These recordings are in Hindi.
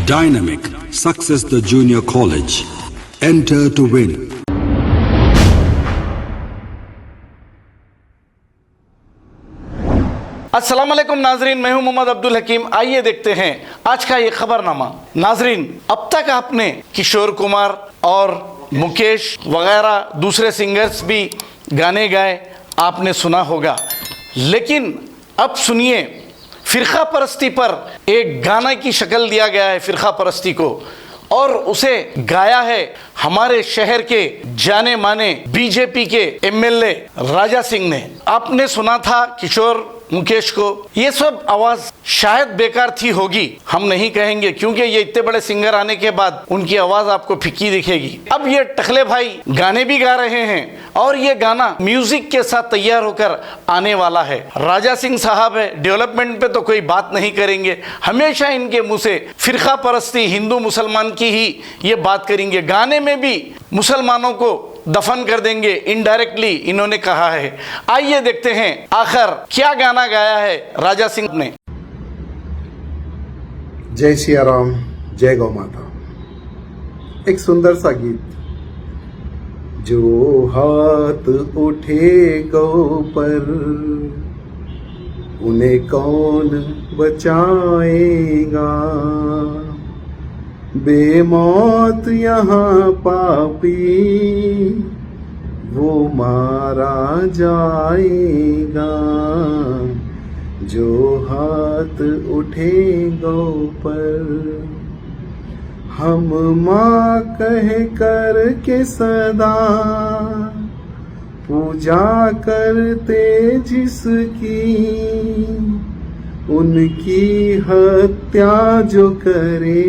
Dynamic Success the Junior College. Enter to win. अस्सलाम वालेकुम नाजरीन, मैं हूं मोहम्मद अब्दुल हकीम। आइए देखते हैं आज का ये खबरनामा। नाजरीन, अब तक आपने किशोर कुमार और मुकेश वगैरह दूसरे सिंगर्स भी गाने गाए, आपने सुना होगा, लेकिन अब सुनिए फ़िरक़ा परस्ती पर एक गाना की शक्ल दिया गया है फ़िरक़ा परस्ती को, और उसे गाया है हमारे शहर के जाने माने बीजेपी के एमएलए राजा सिंह ने। आपने सुना था किशोर मुकेश को। ये सब आवाज़ शायद बेकार थी होगी, हम नहीं कहेंगे, क्योंकि ये इतने बड़े सिंगर आने के बाद उनकी आवाज़ आपको फीकी दिखेगी। अब ये टकले भाई गाने भी गा रहे हैं और ये गाना म्यूजिक के साथ तैयार होकर आने वाला है। राजा सिंह साहब है, डेवलपमेंट पे तो कोई बात नहीं करेंगे, हमेशा इनके मुंह से फ़िरक़ा परस्ती हिंदू मुसलमान की ही ये बात करेंगे। गाने में भी मुसलमानों को दफन कर देंगे, इनडायरेक्टली इन्होंने कहा है। आइए देखते हैं आखिर क्या गाना गाया है राजा सिंह ने। जय सिया राम, जय गौ माता। एक सुंदर सा गीत। जो हाथ उठे गौ पर उन्हें कौन बचाएगा, बेमौत यहाँ पापी वो मारा जाएगा। जो हाथ उठे गौ पर, हम माँ कह कर के सदा पूजा करते जिसकी, उनकी हत्या जो करे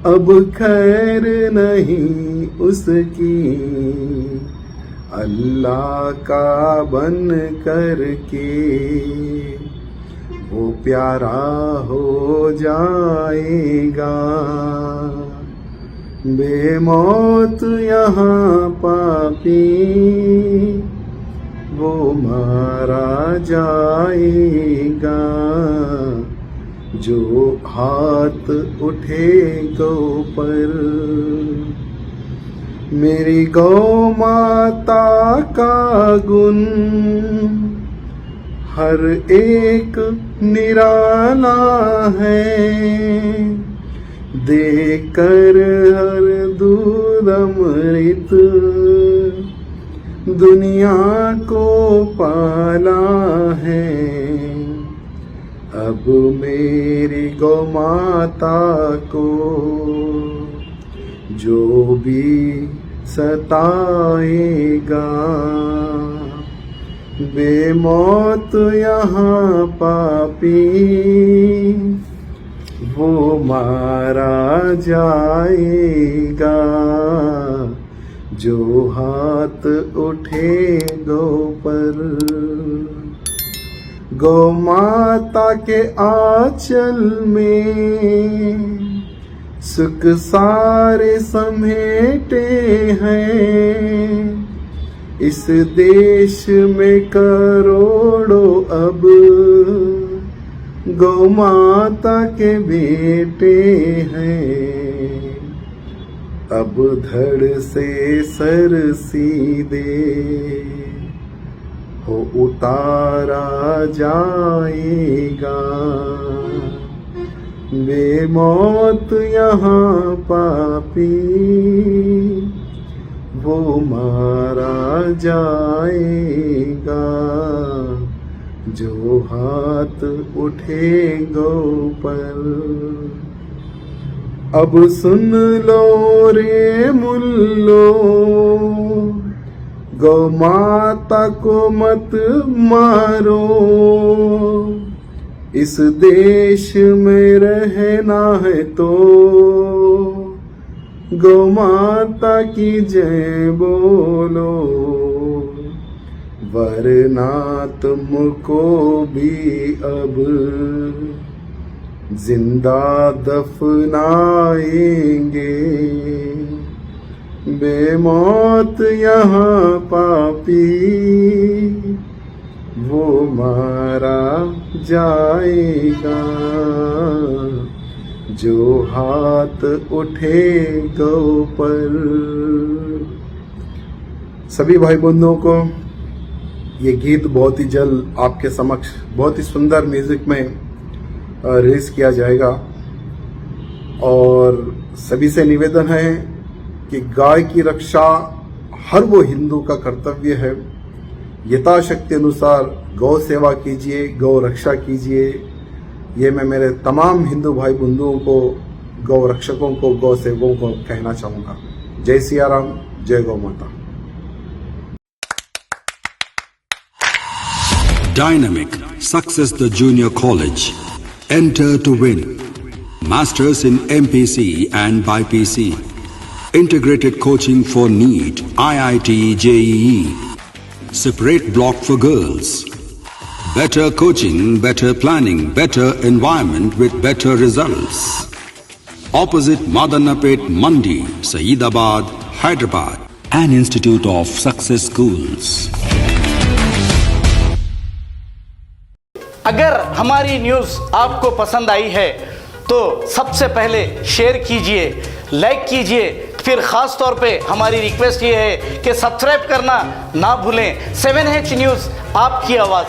अब खैर नहीं उसकी। अल्लाह का बन करके वो प्यारा हो जाएगा। बेमौत यहाँ पापी वो मारा जाएगा। जो हाथ उठे गौ पर, मेरी गौ माता का गुण हर एक निराला है। देकर हर दूध अमृत दुनिया को पाला है। अब मेरी गौ माता को जो भी सताएगा, बेमौत यहाँ पापी वो मारा जाएगा। जो हाथ उठे गौ पर, गौ माता के आंचल में सुख सारे समेटे हैं। इस देश में करोड़ों अब गौ माता के बेटे हैं। अब धड़ से सर सीधे हो उतारा जाएगा। बेमौत यहाँ पापी वो मारा जाएगा। जो हाथ उठे गौ पर, अब सुन लो रे मुल्लो, गौ माता को मत मारो। इस देश में रहना है तो गौ माता की जय बोलो, वरना तुमको भी अब जिंदा दफनाएंगे। बेमौत यहाँ पापी वो मारा जाएगा। जो हाथ उठे गौ पर। सभी भाई बंधुओं को ये गीत बहुत ही जल्द आपके समक्ष बहुत ही सुंदर म्यूजिक में रिलीज किया जाएगा। और सभी से निवेदन है कि गाय की रक्षा हर वो हिंदू का कर्तव्य है। यथाशक्ति अनुसार गौ सेवा कीजिए, गौ रक्षा कीजिए। ये मैं मेरे तमाम हिंदू भाई बंधुओं को, गौ रक्षकों को, गौ सेवकों को कहना चाहूँगा। जय सिया राम, जय गौ माता। Dynamic Success the Junior College. Enter to win. Masters in MPC and BPC. Integrated coaching for NEET, IIT, JEE. Separate block for girls. Better coaching, better planning, better environment with better results. Opposite Madanapet Mandi, Saeedabad, Hyderabad. An institute of success schools. अगर हमारी न्यूज़ आपको पसंद आई है तो सबसे पहले शेयर कीजिए, लाइक कीजिए, फिर ख़ास तौर पे हमारी रिक्वेस्ट ये है कि सब्सक्राइब करना ना भूलें। 7H न्यूज़, आपकी आवाज़।